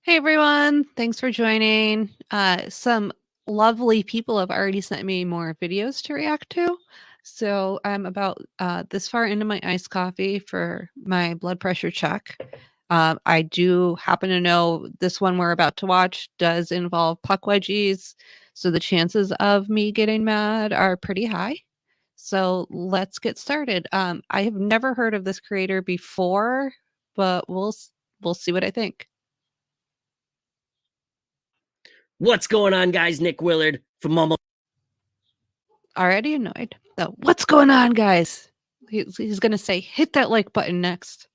Hey everyone, thanks for joining. Some lovely people have already sent me more videos to react to. So I'm about this far into my iced coffee for my blood pressure check. I do happen to know this one we're about to watch does involve Pukwudgies, so the chances of me getting mad are pretty high. So let's get started. I have never heard of this creator before, but we'll see what I think. What's going on, guys? Nick Willard from Almost Already annoyed. So, what's going on, guys? He's going to say, hit that like button next.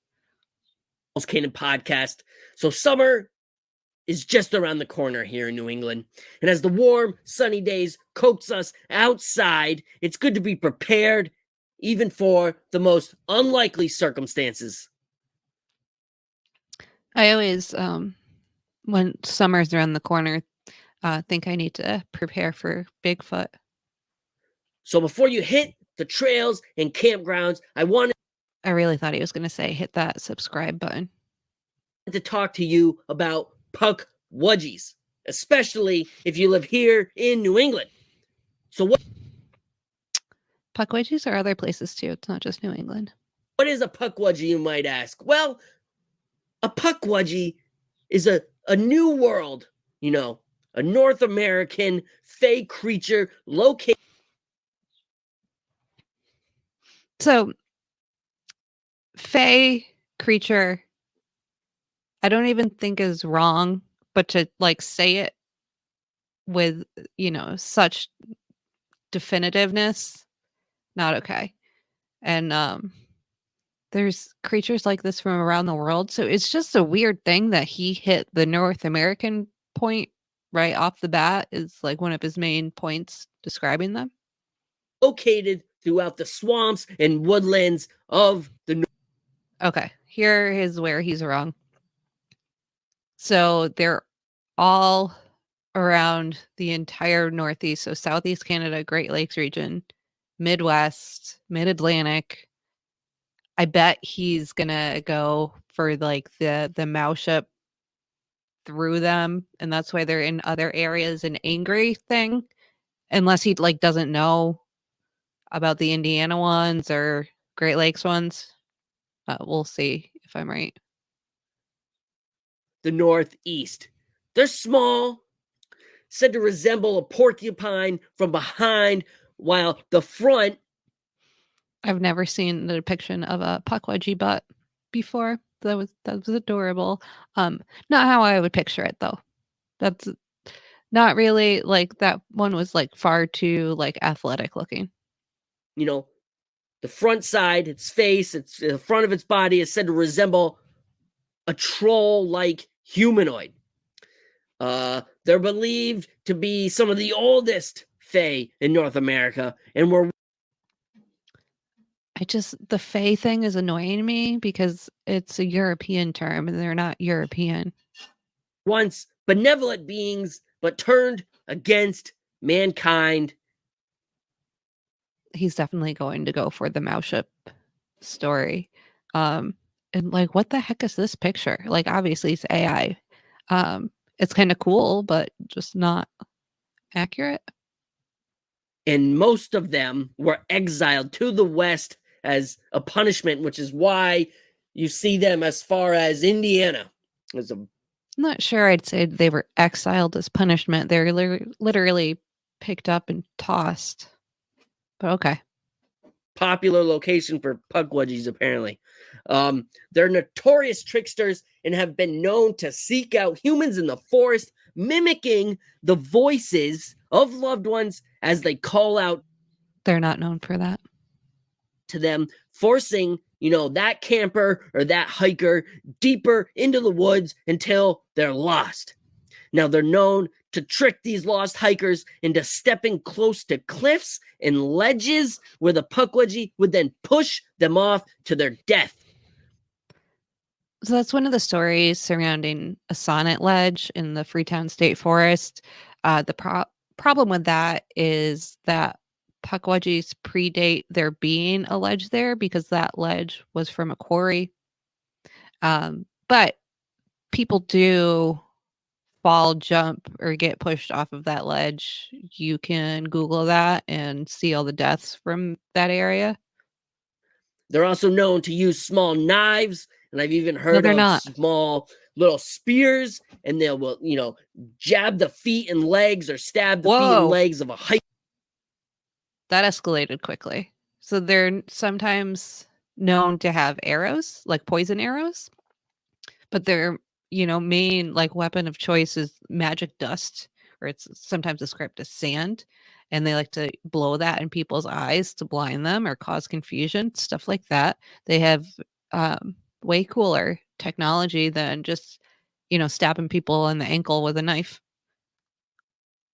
Canaan Podcast. So summer is just around the corner here in New England. And as the warm, sunny days coax us outside, it's good to be prepared even for the most unlikely circumstances. I always, when summer's around the corner, think I need to prepare for Bigfoot. So before you hit the trails and campgrounds, I really thought he was going to say, hit that subscribe button. to talk to you about Pukwudgies, especially if you live here in New England. So Pukwudgies are other places too. It's not just New England. what is a Pukwudgie, you might ask? Well, a Pukwudgie is a new world, a North American fey creature located. So, Fey creature, I don't even think is wrong, but to like say it with, such definitiveness, not okay. And there's creatures like this from around the world. So it's just a weird thing that he hit the North American point right off the bat is like one of his main points describing them. Located throughout the swamps and woodlands of the. Okay, here is where he's wrong. So they're all around the entire Northeast, so Southeast Canada, Great Lakes region, Midwest, Mid-Atlantic. I bet he's gonna go for like the mouse up through them, and that's why they're in other areas an angry thing, unless he like doesn't know about the Indiana ones or Great Lakes ones. We'll see if I'm right. The Northeast. They're small, said to resemble a porcupine from behind, while the front. I've never seen the depiction of a Pukwudgie butt before. That was adorable. Not how I would picture it though. That's not really like that one was like far too like athletic looking. The front side, its face, its the front of its body is said to resemble a troll-like humanoid. They're believed to be some of the oldest fae in North America, and were The Fae thing is annoying me because it's a European term and they're not European. once benevolent beings, but turned against mankind. He's definitely going to go for the Mauship story. And like, what the heck is this picture? Like, obviously it's AI. It's kind of cool, but just not accurate. And most of them were exiled to the West as a punishment, which is why you see them as far as Indiana. I'm not sure I'd say they were exiled as punishment. They're literally picked up and tossed. But okay. Popular location for Pukwudgies, apparently. They're notorious tricksters and have been known to seek out humans in the forest, mimicking the voices of loved ones as they call out. They're not known for that. To them, forcing, that camper or that hiker deeper into the woods until they're lost. Now, they're known to trick these lost hikers into stepping close to cliffs and ledges where the Pukwudgie would then push them off to their death. So that's one of the stories surrounding a sonnet ledge in the Freetown State Forest. The problem with that is that Pukwudgies predate there being a ledge there because that ledge was from a quarry. But people do fall, jump, or get pushed off of that ledge, you can Google that and see all the deaths from that area. They're also known to use small knives, and I've even No, heard they're of not. small little spears, and they will, jab the feet and legs or stab the feet and Whoa, legs of a hiker. that escalated quickly. So they're sometimes known to have arrows, like poison arrows, but their, main like weapon of choice is magic dust, or it's sometimes described as sand, and they like to blow that in people's eyes to blind them or cause confusion, stuff like that. They have way cooler technology than just, stabbing people in the ankle with a knife.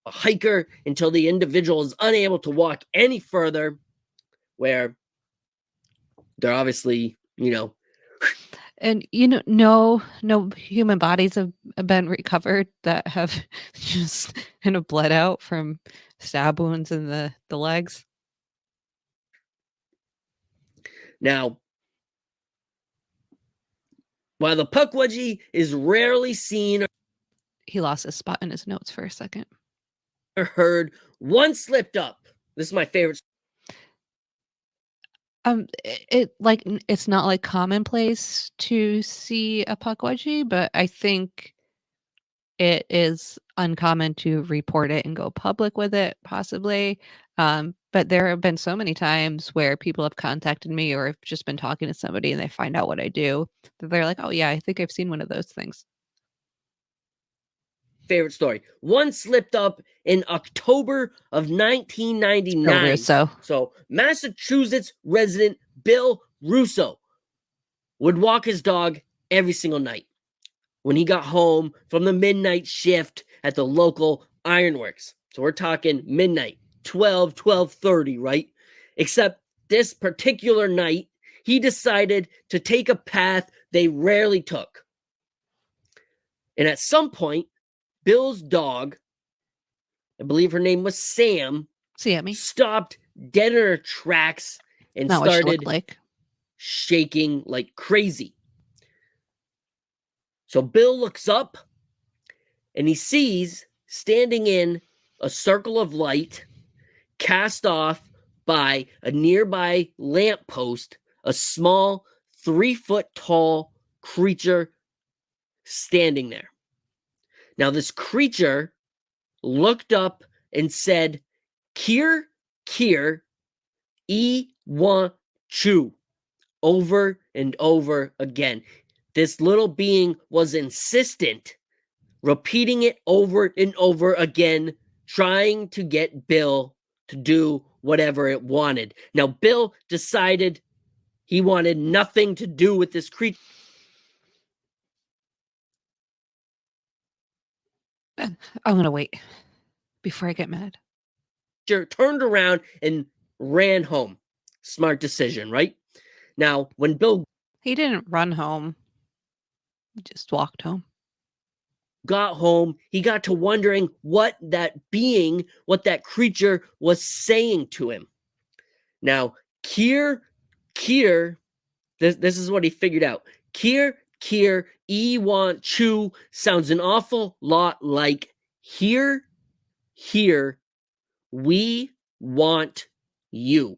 A hiker until the individual is unable to walk any further, where they're obviously, And no human bodies have been recovered that have just bled out from stab wounds in the legs. now, while the Pukwudgie is rarely seen He lost his spot in his notes for a second. or heard, one slipped up. This is my favorite. It's not like commonplace to see a Pukwudgie, but I think it is uncommon to report it and go public with it, possibly. But there have been so many times where people have contacted me or have just been talking to somebody and they find out what I do, that they're like, "Oh yeah, I think I've seen one of those things." Favorite story. One slipped up in October of Bill 1999. Russo. So, Massachusetts resident Bill Russo would walk his dog every single night when he got home from the midnight shift at the local ironworks. So, we're talking midnight, 12:30, right? Except this particular night, he decided to take a path they rarely took. And at some point, Bill's dog, I believe her name was Sam, Sammy. stopped dead in her tracks and Not what she started looked like. shaking like crazy. So Bill looks up and he sees standing in a circle of light cast off by a nearby lamppost, a small 3-foot tall creature standing there. Now, this creature looked up and said, "Kier, Kier, want Chu," over and over again. This little being was insistent, repeating it over and over again, trying to get Bill to do whatever it wanted. Now, Bill decided he wanted nothing to do with this creature. I'm gonna wait before I get mad. Turned around and ran home. Smart decision, right? Now, when Bill He didn't run home. He just walked home. got home, he got to wondering what that being, what that creature was saying to him. Now, Kier, this is what he figured out. Kier, want Chu sounds an awful lot like here, we want you.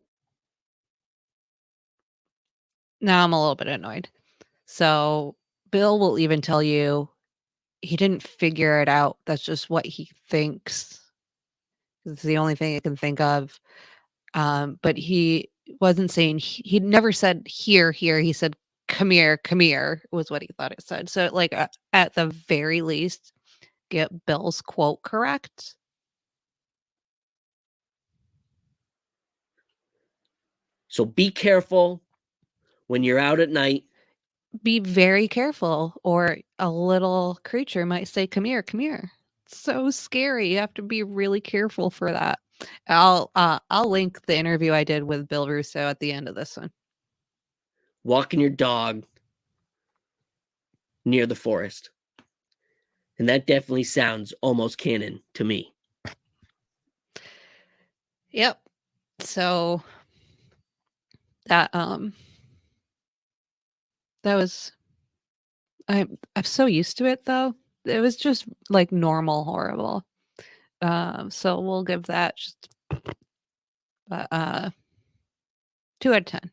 Now I'm a little bit annoyed. So Bill will even tell you he didn't figure it out. That's just what he thinks. It's the only thing I can think of. But he wasn't saying he never said here, here. He said come here was what he thought it said. So like at the very least, get Bill's quote correct. So be careful when you're out at night. Be very careful, or a little creature might say, come here, come here. It's so scary. You have to be really careful for that. I'll link the interview I did with Bill Russo at the end of this one. Walking your dog near the forest. And that definitely sounds almost canon to me. Yep. So that that was I'm so used to it though. it was just like normal horrible. So we'll give that just 2 out of 10.